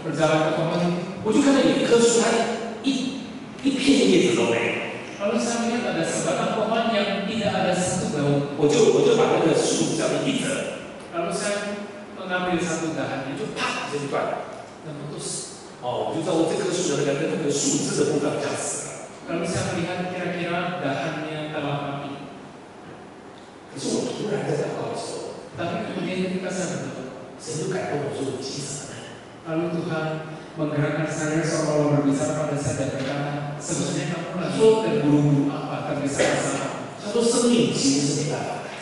berjalan ke pohon itu, 我就看到有一棵树，它一片叶子都没有。 lalu saya melihat ada sebatang pohon yang tidak ada satu daun. 我就把那个树这样一折， Lalu saya mengambil satu dahan 就啪就断了。 dan putus. 哦，我就知道这棵树的那个树枝的部分好像死了。 Lalu saya melihat kira-kira dahannya telah mati. 可是我突然在祷告的时候， Tapi kemudian ketika saya berdoa, 神就感动我说：“你急什么呢？ lalu Tuhan menggerakkan saya seolah-olah berbicara pada saya dan berkata, sebetulnya kamu lagi terburu-buru apa, tergesa-gesa apa? 他说：“生命其实是没办法的，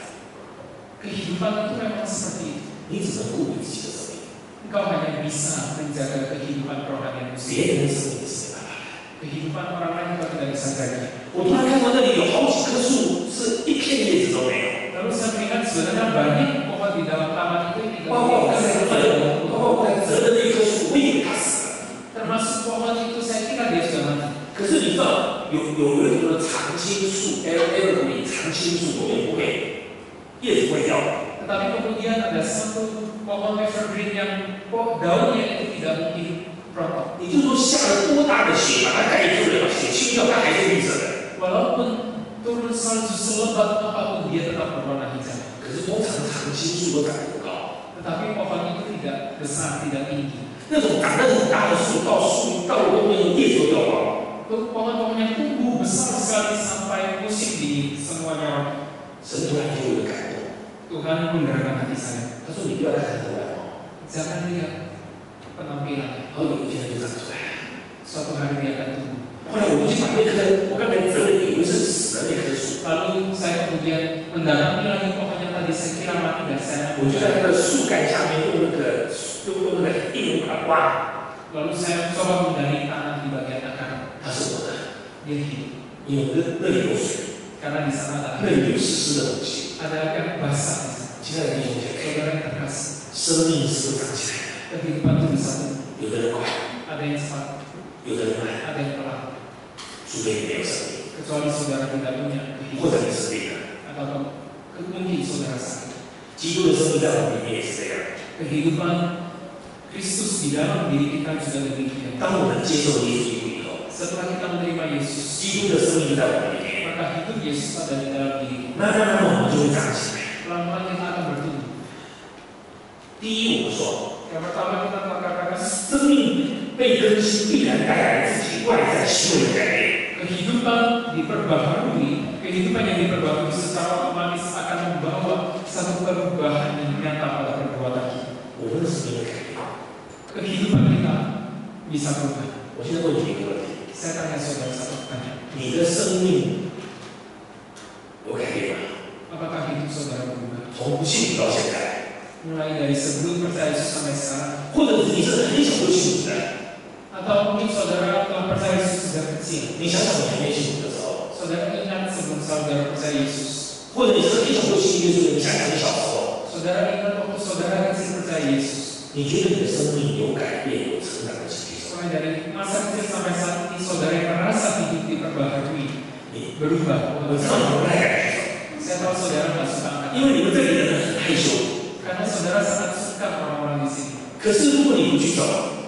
Kehidupan itu memang seperti itu. 你只能顾你自己的生命， Engkau hanya bisa menjaga kehidupan rohani 别人的生命是没办法的。” Kehidupan orang lain engkau tidak bisa jaga. 我突然看到那里有好几棵树，是一片叶子都没有。 Lalu saya melihat sebenarnya banyak pohon di dalam taman itu yang tidak 包括我刚才折的那棵树，我以为它死了。 termasuk pohon itu saya kira dia sudah mati. 可是你知道，有很多的常青树 ，evergreen 常青树永远不会叶子不会掉的。 Tetapi kemudian ada satu pohon evergreen yang daunnya itu tidak mungkin rontok. 你就说下了多大的雪把它盖住了，把雪清掉，它还是绿色的。 Walaupun turun salju selebat apapun dia tetap berwarna hijau. 可是通常常青树都长得不高， Tetapi pohon itu tidak besar, tidak tinggi. 那种长得很大的树，到后面叶子都掉光了。 Pohon-pohon yang tumbuh besar sekali sampai musim dingin semuanya rontok. 神突然就有个感动， Tuhan menggerakkan hati saya. 他说：“你不要再看出来哦。” Jangan lihat penampilan. 然后有一天它就长出来了。 Suatu hari dia akan tumbuh. 后来我就把那棵我刚才折的以为是死的那棵树， Lalu saya kemudian mendatangi lagi pohon yang tadi saya kira mati dan saya 我就在那个树干下面用那个地把它挖。 lalu saya coba menggali tanah di bagian akar. 它是我的， Dia hidup 因为那里有水， karena di sana 那里有湿湿的东西。 ada yang basah di sana. 亲爱的弟兄姐妹， Saudara yang terkasih, 生命是会长起来的， kehidupan itu bisa tumbuh. 有的人快， Ada yang cepat, 有的人慢， ada yang pelan. 除非你没有生命， Kecuali saudara tidak punya 或者 kehidupan 你生病了。 atau mungkin saudara sakit. 基督的生命在我们里面也是这样。 Kehidupan Kristus di dalam diri kita juga demikian. 当我们接受耶稣基督以后， Setelah kita menerima Yesus, 基督的生命就在我们里面， maka hidup Yesus ada di dalam diri kita. 慢慢我们就会长起来。 Pelan-pelan kita akan bertumbuh. 第一，我们说 Yang pertama kita mengatakan 生命被更新必然带来自己外在行为的改变。 kehidupan diperbaharui, kehidupan yang diperbaharui secara otomatis akan membawa satu perubahan yang nyata pada perbuatan kita. 我们的生命会改变。 Kehidupan kita bisa berubah. 我现在问你一个问题： Saya tanya saudara satu pertanyaan. 你的生命有改变吗？ Apakah hidup saudara berubah? 从不信主到现在， Mulai dari sebelum percaya Yesus sampai sekarang, 或者是你是很小就信主的， atau mungkin saudara telah percaya Yesus sejak kecil. 你想想你还没信主的时候， Saudara ingat sebelum saudara percaya Yesus. 或者你是很小就信耶稣的，你想想你小时候， Saudara ingat waktu saudara kecil percaya Yesus. 你觉得你的生命有改变、有成长的情绪？ Mulai dari masa kecil sampai saat ini saudara yang merasa hidup diperbaharui, 你 berubah. 我知道你不太敢举手， Saya tahu saudara nggak suka angkat, 因为你们这里的人很害羞。 karena saudara sangat suka orang-orang di sini. 可是如果你不举手，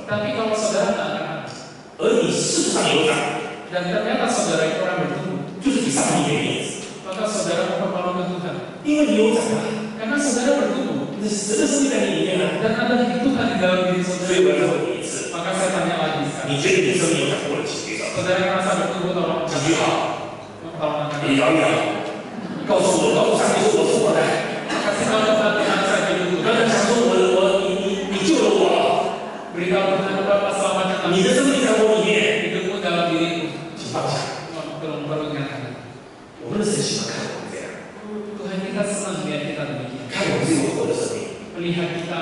Tapi kalau saudara nggak angkat, 而你事实上有长， dan ternyata saudara itu orang bertumbuh, 就是比上帝给面子， maka saudara mempermalukan Tuhan. 因为你有长啊， Karena saudara bertumbuh 你神的生命在你里面啊。 dan ada Tuhan di dalam diri 所 saudara. 以我要再问你一次， Maka saya tanya lagi sekarang, 你觉得你生命有长过的，请举手。 saudara yang merasa bertumbuh tolong 几句好， tolong angkat. 你摇一摇，告诉上帝说我是我的。 Kasih tahu Tuhan Tuhan saya hidup. 刚才想说你救了我， Beritahu Tuhan Bapa selamatkan 你 kami. 的生命在我里面， Hidupmu dalam diriku. 请放下。 Tolong perlukan. 我们的神喜欢看我们这样， Tuhan kita senang melihat kita demikian. 看我们这有活的生命。 Melihat kita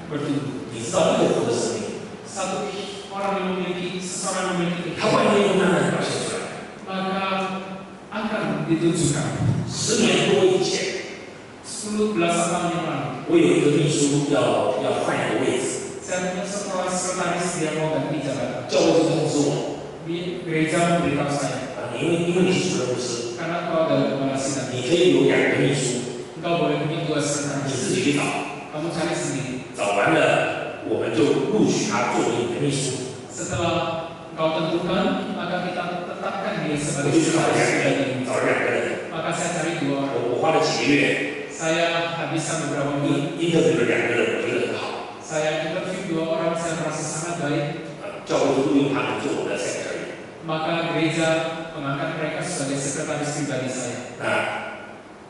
bertumbuh. 你知道那个活的生命， Satu orang yang memiliki, seseorang yang memiliki 它外面又慢慢表现出来。 maka akan ditunjukkan. 10年多以前， 10 belasan tahun yang lalu, 我有一个秘书要换一个位置， saya punya seorang sekretaris dia mau ganti jabatan. 教会就通知我， Di gereja memberitahu saya, 因为你是主任牧师， karena kau adalah kepala sidang, 你可以有2个秘书， engkau boleh punya 2 你 sekretaris. 自己去找， Kamu cari sendiri. 找完了我们就录取他作为你的秘书。 Setelah kau tentukan, maka kita tetapkan dia 我 sebagai 就去找了 sekretaris 2个 pribadi. 人，找了2个人， Maka saya cari 2 orang. 我花了几个月， Saya habiskan beberapa bulan. interview 了2个人，我觉得很好。 Saya interview 2 orang, saya merasa sangat baik. 教会就录用他们做我的 secretary。 Maka gereja mengangkat mereka sebagai sekretaris pribadi saya. 那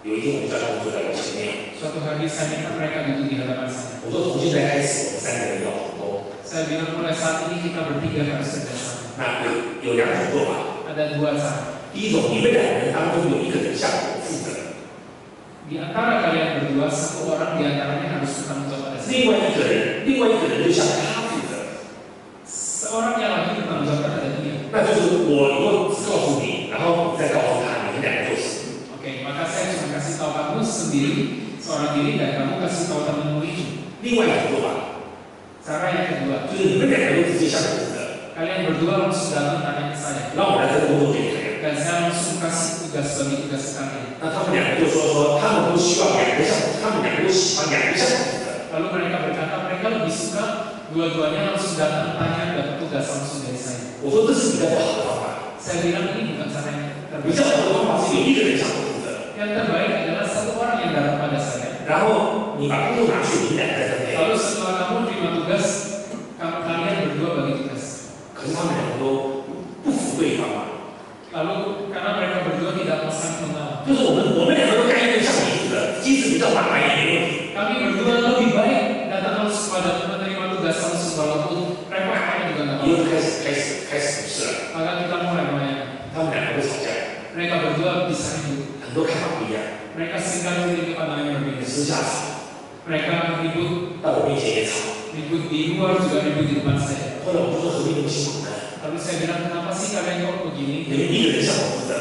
有一天，我们叫他们坐在我前面， Suatu hari saya minta mereka duduk di hadapan saya. 我说从现在开始，我们3个人要同工。 Saya bilang mulai saat ini kita bertiga harus kerjasama. 那有2种做法。 Ada 2 cara. 第一种，你们2个人当中有一个人向我负责， Di antara kalian berdua, 1 orang di antaranya harus bertanggung jawab pada saya. 另外一个人就向他负责。 Seorang yang lagi bertanggung jawab pada dia. 那就是我只告诉你，然后你再告诉他，你们2个做事。 Oke, maka saya cuma kasih tahu kamu sendiri, seorang diri, dan kamu kasih tahu temanmu itu. 另外一种做法， Cara yang kedua, 就是你们2个人都直接向我负责， kalian berdua langsung datang tanya ke saya. 让我来这个工作给你们。 Dan saya langsung kasih tugas bagi tugas kalian. 那他们2个就说他们都希望2个向我，他们2个都喜欢2个向我负责。 Lalu mereka berkata mereka lebih suka dua-duanya langsung datang tanya dapat tugas langsung dari saya. 我说这是比较不好的方法， Saya bilang ini bukan cara yang 比 terbaik. 较好的方法是有一个人向我负责， Yang terbaik adalah 1 orang yang datang pada saya. 然后你把工作拿去，你们2个在分配。 Lalu setelah kamu terima tugas, kalian berdua bagi tugas. 可是他们2个都不服对方啊， Lalu karena mereka berdua tidak mau saling mengenal, 就是我们2个都甘愿向你负责，即使比较麻烦也没问题。 kami berdua lebih baik datang langsung pada menerima tugas langsung walaupun repot-repotnya juga nggak 以 mau. 后开始不是了， Maka kita mulai main. 他们2个会吵架， Mereka berdua bisa ribut. 很多看法不一样， Mereka seringkali memiliki pandangan yang berbeda. 私下吵， Mereka ribut 到我面前也吵。 di luar juga ribut di depan saya. 后来我就说何必那么辛苦呢？ Lalu saya bilang kenapa sih kalian kok begini? 你们1个人向我负责，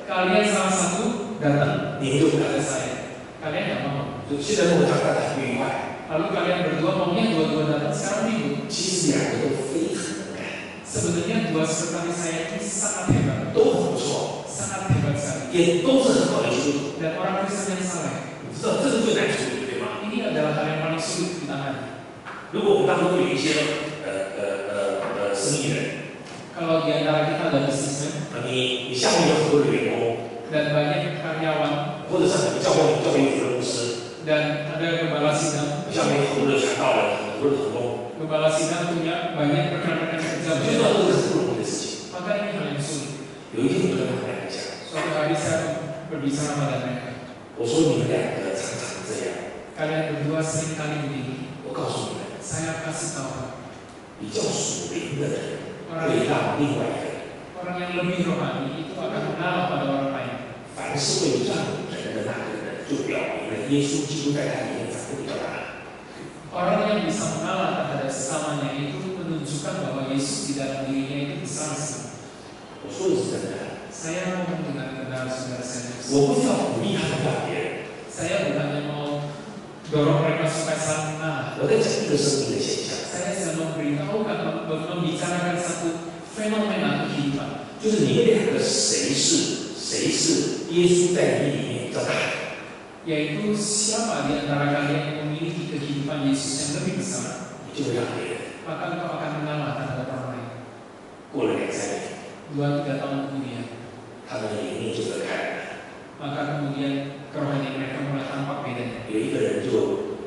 Kalian salah satu datang 你们就不敢 pada。saya. Kalian nggak mau. 就现在跟我讲大家很不愉快， Lalu kalian berdua maunya dua-dua datang sekarang ribut. 其实2个都非常能干， Sebenarnya 2 sekretaris saya ini sangat hebat, 都很不错， sangat hebat sekali. 也都是很好的基督徒。 Dan orang Kristen yang saleh. 你知道这是最难处理的，对吗？ Ini adalah hal yang paling sulit ditangani. 如果我们当中有一些生意人， Kalau di antara kita ada bisnismen 你下面有很多的员工， dan banyak karyawan 或者是你教会主任牧师， dan ada gembala sidang, 下面有很多的传道人，很多的同工， gembala sidang punya banyak rekan-rekan kerja 我知道这个是不容易的事情。 maka ini hal yang sulit. 有一天我跟他们2个讲， Suatu hari saya berbicara pada mereka. 我说你们2个常常这样， Kalian berdua sering kali begini. 我告诉你们， Saya kasih tahu 比较属灵的人 orang 会让另外一个人， orang yang lebih rohani itu akan mengalah pada orang lain. 凡是会让人的那个人，就表明了耶稣基督在他里面长得比较大。 Orang yang bisa mengalah terhadap sesamanya itu menunjukkan bahwa Yesus di dalam dirinya itu besar sekali. 我说的是真的， Saya mau dengan benar saudara saya. 我不是要鼓励他们让别人， Saya bukannya mau dorong mereka supaya saling mengalah. 我在讲一个生命的现象， Saya sedang memberitahukan, membicarakan satu fenomena kehidupan. 就是你们2个谁是耶稣在你里面比较大的。 Yaitu siapa di antara kalian yang memiliki kehidupan Yesus yang lebih besar, 你就会让别人 maka engkau akan mengalah terhadap orang lain. 过了2、3年， 2-3 tahun kemudian, 他们的灵命就分开了。 maka kemudian kerohanian mereka mulai tampak bedanya. 有一个人就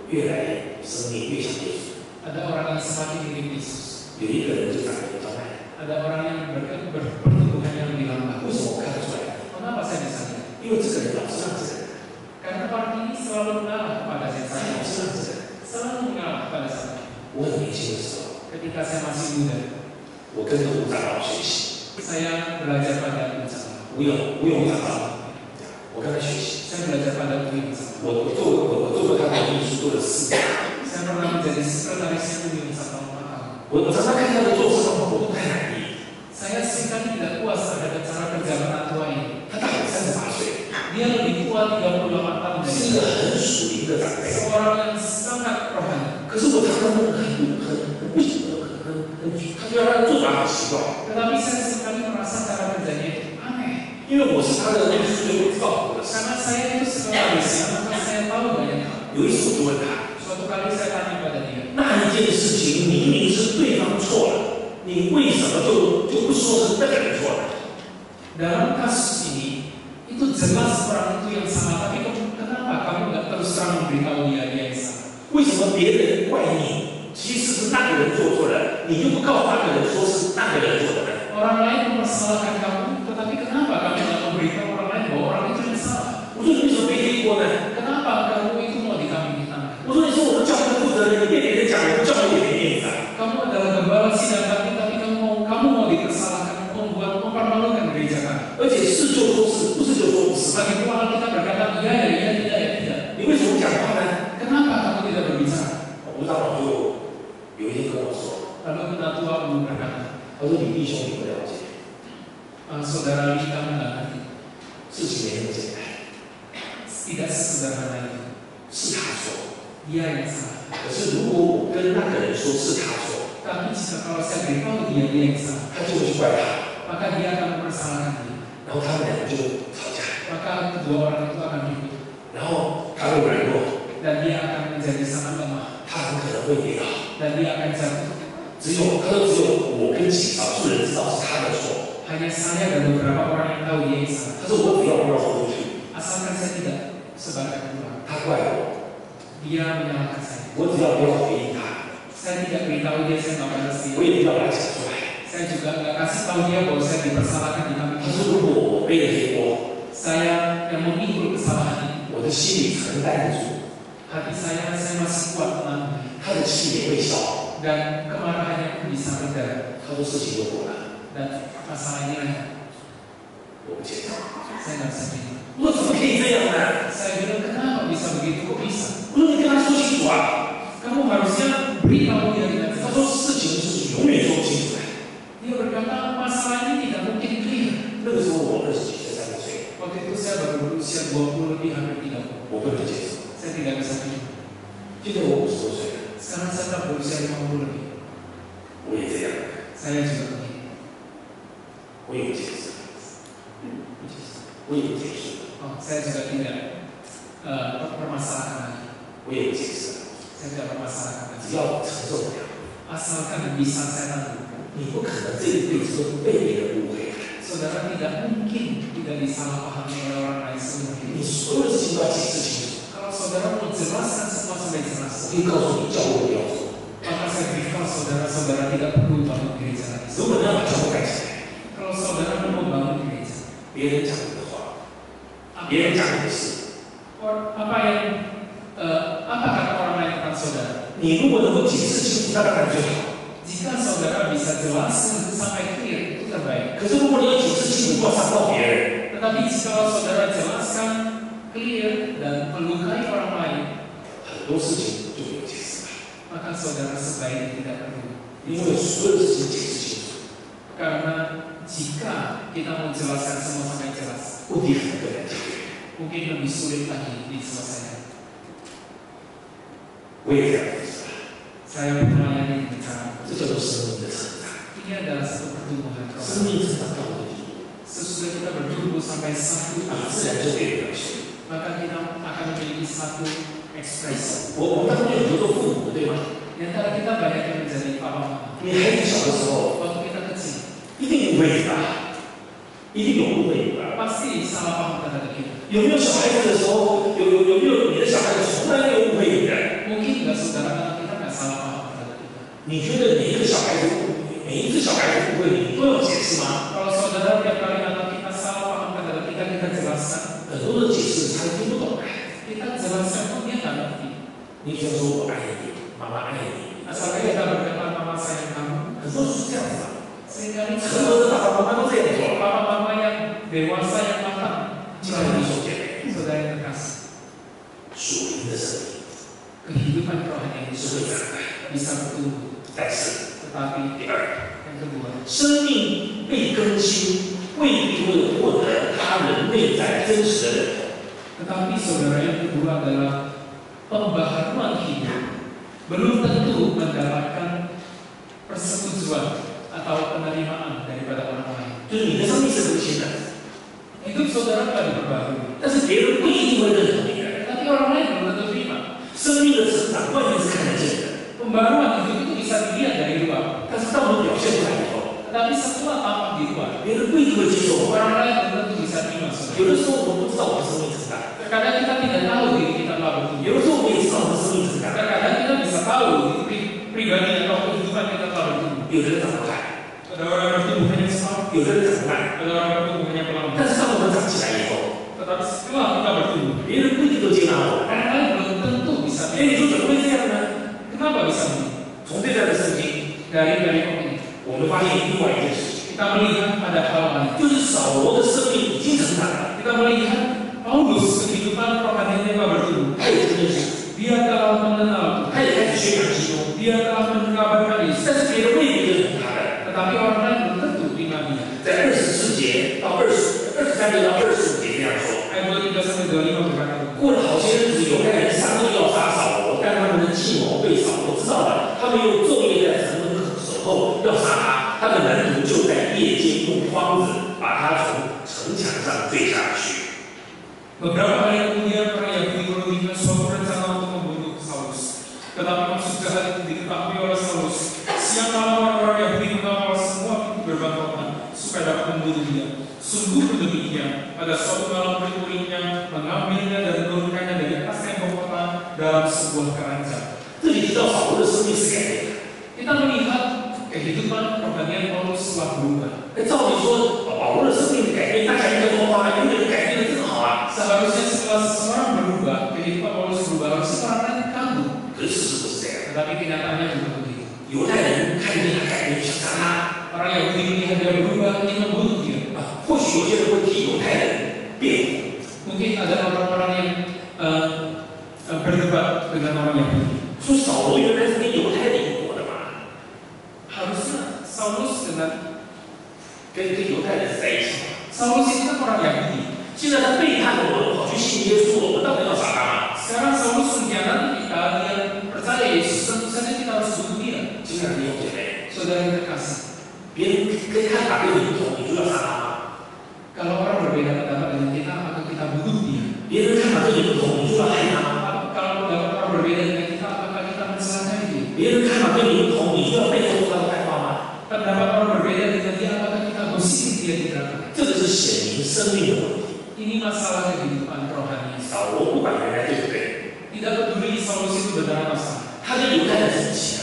越来生命越像耶稣， Ada orang yang semakin mirip Yesus, 有一个人就长得比较慢。 ada orang yang berpertumbuhan yang lebih lambat. 为什么我看得出来？ Mengapa saya bisa lihat? 因为这个人老是让这个人， Karena orang ini selalu mengalah kepada 他 saya, 老是让这个人。 selalu mengalah kepada saya. 我很年轻的时候， Ketika saya masih muda, 我跟着吴长老学习， saya belajar pada Ucap. 吴勇长老，我跟他学习。 Saya belajar pada Ucap. 我做过他的秘书，做了4年。 Saya pernah menjadi sekretarisnya Ucap selama 4 tahun. 我常常看他的做事方法，我不太满意。 Saya seringkali tidak puas terhadap cara kerja orang tua ini. 他大我38岁， Dia lebih tua 38 tahun dari 是一 saya. 个很属灵的长辈。 Seorang yang sangat rohani. 可是我常常他觉得他的做法好奇怪， Tetapi saya seringkali merasa cara kerjanya itu aneh. 因为我是他的秘书，所以我知道我的事。 Karena saya itu sekretarisnya, maka saya tahu banyak hal. 有一次我就问他， Suatu kali saya tanya pada dia, 那一间件事情明明是对方错了，你为什么就不说是那个人错了？ Dalam kasus ini, itu jelas orang itu yang salah, tapi kenapa kamu nggak terus terang memberitahu dia yang salah? 为什么别人怪你，其实是那个人做错了，你就不告诉那个人说是那个人做的呢？ Orang lain mempersalahkan kamu, tetapi kenapa kamu nggak memberitahu orang lain bahwa orang itu yang salah? 我说你为什么没黑锅呢？ Kenapa kamu itu mau dikambing hitam? 我说你是我们教会的负责人，你别给人讲，我们教会也没面子啊。 Kamu adalah gembala sidang kami, tapi kamu mau dipersalahkan, mempermalukan gereja kami. 而且是就说是，不是就说不是。 Bagi orang kita berkata iya ya iya tidak ya tidak. 你为什么不讲话呢？ Kenapa kamu tidak berbicara? 吴长老就有一天跟我说， Lalu penatua belum berkata, 他说李弟兄你不了解， saudara Lee kamu nggak ngerti. 事情没那么简单， Tidak sesederhana itu. 是他错。 Dia yang salah. 可是如果我跟那个人说是他错， Tapi jika kalau saya beritahu dia yang salah, 他就会去怪他， maka dia akan mempersalahkan dia. 然后他们两个就吵架， Maka kedua orang itu akan ribut 然后他会软弱， dan dia akan menjadi sangat lemah 他很可能会跌倒。 dan dia akan jatuh. 只有我跟极少数人知道是他的错， Hanya saya dan beberapa orang yang tahu dia yang salah. 他说我只要不让我出去， Asalkan saya tidak sebarkan pulang. 他怪我， Dia menyalahkan saya. 我只要不要回应他， Saya tidak beritahu dia saya nggak balas 我 dia. 也不要把他讲出来。 Saya juga nggak kasih tahu dia bahwa saya dipersalahkan di kami. 他说如果我背了黑锅， Saya yang memikul kesalahan ini, 我的心里承担得住， hati saya masih kuat menanggung 他的气也会消。 dan kemarahannya pun bisa reda 他说事情就过了， dan masalah ini reda. 我不接受。 Saya nggak bisa terima. 我说怎么可以这样呢？ Saya bilang kenapa bisa begitu kok bisa? 我说你跟他说清楚啊。 Kamu harusnya beritahu dia dengan 他 jelas. 说事情是永远说不清楚的。 Dia berkata masalah ini tidak mungkin clear. 那个时候我20几岁、30岁， Waktu itu saya baru berusia 20 lebih hampir 30. 我不能接受。 Saya tidak bisa terima. 今天我50多岁了， Sekarang saya telah berusia 50 lebih. 我也这样， Saya juga begini. 我有解释，我有解释， Oh, saya juga tidak permasalahan lagi. 我有解释。 Saya tidak permasalahan lagi. 只要承受得了， Asalkan bisa saya tanggung. 你不可能这一辈子都被别人误会。 Saudara tidak mungkin tidak disalahpahami oleh orang lain seumur 你 hidup. 所有的事情都要解释清楚。 Kalau saudara mau jelaskan semua sampai 我 jelas, 可以告诉你，教会不要做。 maka saya beritahu saudara-saudara tidak perlu bangun gereja lagi. 如果你要把教会盖起来， Kalau saudara mau bangun gereja, 别人讲你的话，别人讲你的事， apa kata orang lain tentang saudara? 你如果能够解释清楚，那当然最好。 Jika saudara bisa jelaskan sampai clear, itu terbaik. 可是如果你要解释清楚，又要伤到别人， Tetapi jika saudara jelaskan clear dan melukai orang lain, 很多事情就没有解释了。 maka saudara sebaiknya tidak perlu. 因为所有的事情解释清楚， Karena jika kita menjelaskan semua sampai jelas, 问题很难解决。 mungkin lebih sulit lagi diselesaikan. 我也这样解释了， Saya melayani dengan cara 这叫做生命的成长。 ini adalah satu pertumbuhan 生 rohani. 命成长到了地步， Sesudah kita bertumbuh sampai satu 你自然就会有表现。 maka kita akan memiliki satu ekspresi. 我们当中有很多做父母的，对吗？ Di antara kita banyak yang menjadi papa mama. 你孩子小的时候， Waktu kita kecil, 一定误会的，一定有误会的。 pasti salah paham terhadap kita. 有没有小孩子的时候，有没有你的小孩子从来没有误会你的？ Mungkin nggak saudara anak kita nggak salah paham terhadap kita. 你觉得每一个小孩子误会你，都要解释吗？ Kalau saudara tiap kali anak kita salah paham terhadap kita, kita jelaskan. 很多的解释他听不懂。 Kita jelaskan pun dia nggak ngerti. 你只要说我爱你，妈妈爱你， Asalkan kita berkata mama sayang kamu, 很多是这样子的。 sehingga 很多的爸爸妈妈都这样做。 papa mama yang dewasa yang matang, 亲爱的弟兄姐妹， saudara yang terkasih, 属灵的生命 kehidupan rohani 是会 itu 长大， bisa bertumbuh. 但是 Tetapi 第二， yang kedua, 生命被更新未必会获得他人内在真实的认同。 tetapi saudara yang kedua adalah pembaharuan hidup belum tentu mendapatkan persetujuan atau penerimaan daripada orang lain. 就是你的生命是更新的， Hidup saudara telah diperbarui, 但是别人不一定会认同你的。 tapi orang lain belum tentu terima. 生命的成长关键是看得见的。 Pembaruan hidup bisa dilihat dari luar. 但是当我们表现出来以后， Tetapi setelah tampak di luar, 别人不一定会接受我们。 orang lain belum tentu bisa terima. 有的时候我们不知道我们生命成长， Terkadang kita tidak tahu diri kita telah bertumbuh. 有的时候我们也知道我们生命成长。 Terkadang kita bisa tahu pribadi atau kehidupan kita telah bertumbuh. 有的人长得快， Ada orang bertumbuh hanya separuh, 有的人长得慢， ada orang bertumbuh hanya 但 pelan. 是当我们长起来以后， Tetapi setelah kita bertumbuh, 别人不一定都接纳我们。 orang lain belum tentu bisa 哎，你 terima. 说怎么会这样呢？ Kenapa bisa begitu? 从这段的圣经， Dari ini, 我们发现另外一件事情， kita melihat ada hal lain. 就是扫罗的生命已经成长了， Kita melihat Paulus kehidupan rohaninya telah bertumbuh. 他也真认识， Dia telah mengenal, 他也开始宣扬基督， dia telah mengabarkan Yesus. 但是别人未必认同他的。 Tetapi orang lain belum tentu terima dia. 在24节到23节到25节这样说。 Ayat 23 sampai 25 berkata, 过了好些日子，犹太人商议要杀扫罗，但他们的计谋被扫罗知道了，他们又昼夜在城门口守候，要杀他。他的门徒就在夜间用筐子把他从城墙上坠下去。 Beberapa hari kemudian orang Yahudi menurunkan suatu rencana untuk membunuh Saulus. Tetapi maksud jahat itu diketahui oleh Saulus. Siang malam orang-orang Yahudi mengawal semua pintu gerbang kota supaya dapat membunuh dia. Sungguh demikian, pada suatu malam murid-muridnya mengambilnya dan menurunkannya dari atas tembok kota dalam sebuah keranjang. 这里提到扫罗的生命是改变的。 Kita melihat kehidupan rohani Paulus telah berubah. 照理说，保罗的生命的改变，大家应该说哇，有人改变的真好啊。 Seharusnya setelah seseorang berubah, kehidupan Paulus berubah, harusnya orang lain kagum. 可是事实不是这样。 Tetapi kenyataannya bukan begitu. 犹太人看见他改变，想杀他。 Orang Yahudi melihat dia berubah, ingin membunuh dia. 或许有些人会替犹太人辩护。 Mungkin ada orang-orang yang berdebat dengan orang Yahudi. 说扫罗原来是跟犹太人一国的嘛， Harusnya Saulus dengan 跟犹太人在一起嘛。 Saulus itu kan orang Yahudi. 现在他背叛了我们，跑去信耶稣了，我们当然要杀他嘛。 Sekarang Saulus mengkhianati kita, dia percaya Yesus, tentu saja kita harus bunuh dia. 亲爱的弟兄姐妹， Saudara yang terkasih, 别人跟看法跟你不同，你就要杀他吗？ kalau orang berbeda pendapat dengan kita, maka kita bunuh dia. 别人看法跟你不同，你就要害他吗？ Kalau pendapat orang berbeda dengan kita, apakah kita mencelakai dia? 别人看法跟你不同，你就要背后说他的坏话吗？ Pendapat orang berbeda dengan dia, apakah kita gosip dia di neraka? 这个是显明生命的问题。 Ini masalah kehidupan rohani. 扫罗不管原来对不对， Tidak peduli Saulus itu benar atau salah. 他跟犹太人是一起的。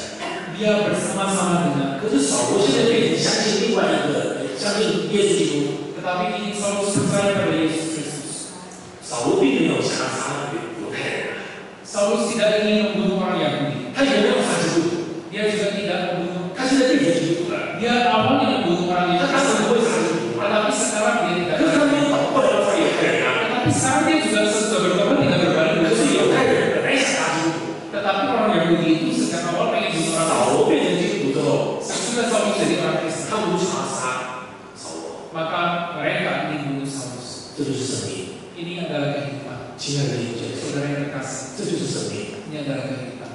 Dia bersama-sama dengan. 可是扫罗现在变成相信另外一个，相信耶稣基督。 Tetapi kini Saulus percaya pada Yesus Kristus. 扫罗并没有想要杀犹太人， Saulus tidak ingin membunuh orang Yahudi. 他也没有杀基督徒， Dia juga tidak membunuh. 他现在变成基督徒了。 Dia awalnya membunuh orang 他当 Yahudi. 时不会杀基督徒嘛？ Tetapi sekarang dia tidak. 可是他没有倒过来要杀犹太人啊。 Tetapi sekarang dia juga sudah bertobat tidak berbalik. 可是犹太人本来想杀基督徒， Tetapi orang Yahudi itu sejak awal pengen bunuh orang. 扫罗变成基督徒之后， Sesudah Saulus jadi orang Kristen, 他们就想要杀扫罗， maka mereka ingin bunuh Saulus. 这就是生命。 Ini adalah kehidupan. 亲爱的弟兄姐妹， Saudara yang terkasih, 这就是生命。 ini adalah kehidupan.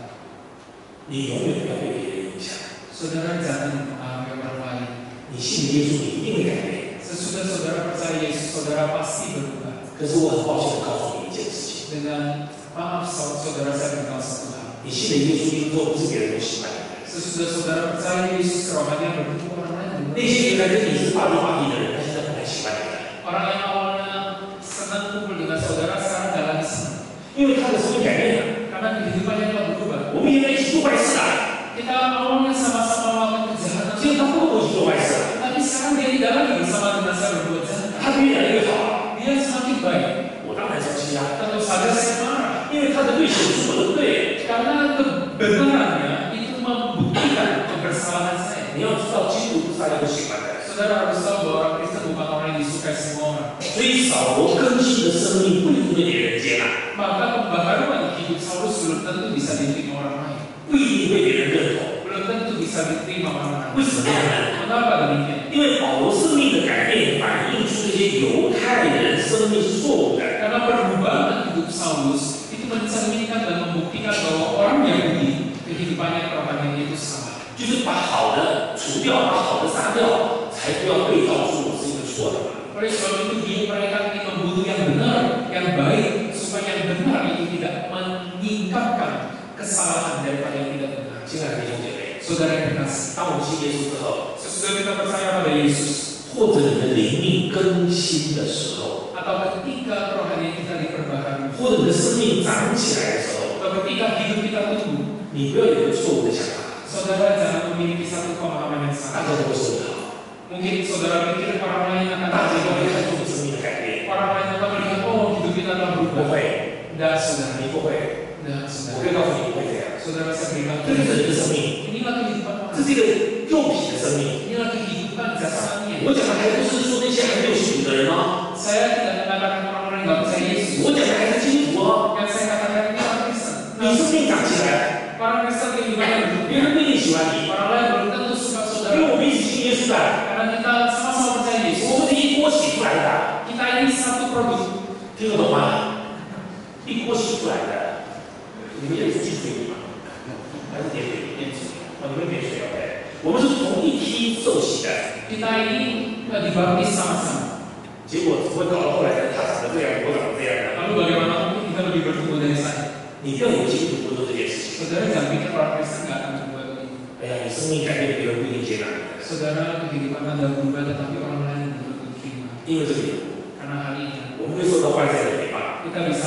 你永远不要被别人影响。 Saudara jangan mempengaruhi orang lain. 你信耶稣，你一定会改变。 Sesudah saudara percaya Yesus, saudara pasti berubah. 可是我很抱歉的告诉你一件事情： Dengan maaf saudara saya beritahu satu hal. 你信了耶稣基督之后，不是别人都喜欢你的。 Sesudah saudara percaya Yesus, kerohanian bertemu orang lain. 那些原来跟你是巴比巴比的人，他现在不太喜欢你了， Orang yang awalnya senang kumpul dengan saudara sekarang gak lagi senang. 因为他的生命改变了。 Karena kehidupannya telah berubah. 我们原来一起做坏事啊， Kita awalnya sama-sama melakukan kejahatan. 现在他不跟我一起做坏事了， Tapi sekarang dia tidak lagi bersama dengan saya berbuat jahat. 他越来越好啊。 Dia semakin baik. 我当然生气啊， Tentu saja saya marah. 因为他的对显出我的对。 Karena kebenarannya itu membuktikan kebersalahan saya. 你要知道，基督徒不是大家都喜欢的。 Saudara harus tahu bahwa orang Kristen bukan orang yang disukai semua orang. 所以扫罗更新的生命不一定被别人接纳， Maka pembaharuan hidup Saulus belum tentu bisa diterima orang lain. 不一定被别人认同。 Belum tentu bisa diterima orang lain. 为什么这样呢？ Mengapa demikian? 因为保罗生命的改变反映出这些犹太人生命是错误的。 Karena perubahan hidup Saulus itu mencerminkan dan membuktikan bahwa orang Yahudi kehidupannya kerohaniannya itu salah. 就是把好的除掉，把好的杀掉，才不要对照出我是一个错的嘛。 Oleh sebab itu mereka ingin membunuh yang benar, yang baik, supaya yang benar itu tidak menyingkapkan kesalahan daripada yang tidak benar. 亲爱的弟兄姐妹， saudara yang kekasih, 当我们信耶稣之后， sesudah kita percaya pada Yesus, 或者你的灵命更新的时候， atau ketika rohani kita diperbaharui, 或者你的生命长起来的时候， atau ketika hidup kita tumbuh, 你不要有一个错误的想法， saudara jangan memiliki satu pemahaman yang 大 salah. 家都会说你好， Mungkin saudara pikir orang lain akan 大家都会 melihat, 看出你生命的改变。 orang lain akan melihat, oh hidup kita telah 不 berubah. 会， Tidak saudara, 你不会， tidak 我 saudara. 可以告诉你不会这样。 Saudara saya beritahu, 这就是你的生命， inilah kehidupan 这 orang. 是一个肉体的生命。 Inilah kehidupan jasmani. 我讲的还不是说那些还没有信主的人哦， Saya tidak mengatakan orang-orang yang nggak percaya Yesus. 我讲的还是基督徒哦。 Yang saya katakan ini orang Kristen. 你生命长起来， Orang Kristen kehidupannya 别人 berubah. 不一定喜欢你， Orang lain belum tentu suka 因 saudara. 为我们一起信耶稣的， Karena kita sama-sama percaya Yesus. 我们是一锅洗出来的， Kita ini satu produk. 听得懂吗？一锅洗出来的，你们也是进水里吗？还是点水？点水？哦，你们点水 OK。我们是同一批受洗的， Kita ini dibaptis sama-sama. 结果只会搞到后来他长得这样，我长得这样的。 Lalu bagaimana mungkin kita lebih bertumbuh dari saya? 你不要有基督徒做这件事情。 Saudara jangan pikir orang Kristen nggak akan berbuat begitu. 哎呀，你生命改变，别人不一定接纳你的， Saudara kehidupan Anda berubah tetapi orang lain belum tentu terima. 因为这个缘故， Karena hal ini 我们会受到外在的诽谤， kita bisa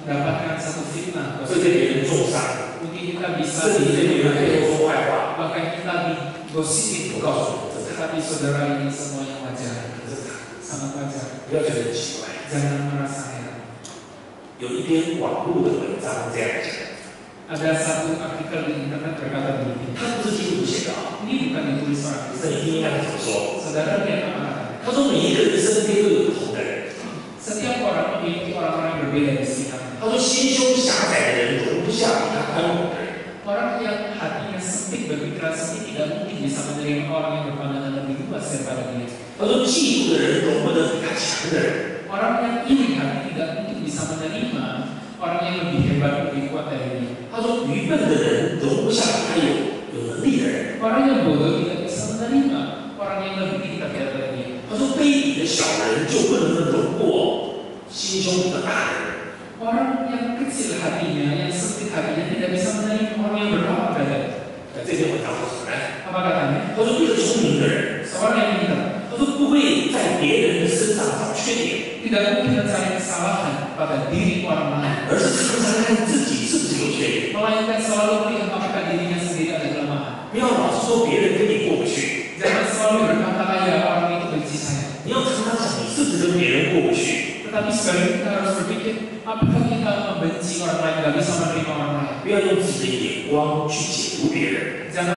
mendapatkan satu fitnah. 会对别人重伤， Mungkin kita bisa 甚至对别人背后说坏话。 bahkan kita digosipin. 我告诉你，这是 Tetapi saudara ini semuanya wajar, 这是他， sangat wajar. 不要觉得很奇怪。 Jangan merasa heran. 有一篇网络的文章这样讲， Ada satu artikel di internet berkata begini. 他不是基督徒写的啊， Ini bukan ditulis orang 可 Kristen. 是你听听看他怎么说。 Saudara lihat apa kata? 他说每一个人身边都有不同的人， Setiap orang memiliki orang-orang yang berbeda di sekitarnya. 他说心胸狭窄的人容不下比他宽广的人， Orang yang hatinya sempit, berpikiran sempit tidak mungkin bisa menerima orang yang berpandangan lebih luas daripada dia. 他说嫉妒的人容不得比他强的人， Orang yang iri hati tidak mungkin bisa menerima orang yang lebih hebat, lebih kuat dari dia. 他说愚笨的人容不下比他有能力的人， Orang yang bodoh tidak bisa menerima orang yang lebih pintar daripada dia. 他说卑鄙的小人就不能容过心胸比较大的人。 Orang yang kecil hatinya, yang sempit hatinya tidak bisa menerima orang yang berapa derajat. 这篇文章说什么呢？ Apa katanya? 他说一个聪明的人， Seorang yang pintar 他说不会在别人的身上找缺点， tidak mungkin mencari kesalahan pada diri orang lain, 而是常常看自己是不是有缺点。 melainkan selalu melihat apakah dirinya sendiri ada kelemahan. 不要老是说别人跟你过不去， Jangan selalu berkata ya orang itu benci saya. 你要常常想你是不是跟别人过不去。 Tetapi sebaliknya kita harus berpikir, apakah kita membenci orang lain, tidak bisa menerima orang lain? 不要用自己的眼光去解读别人。 Jangan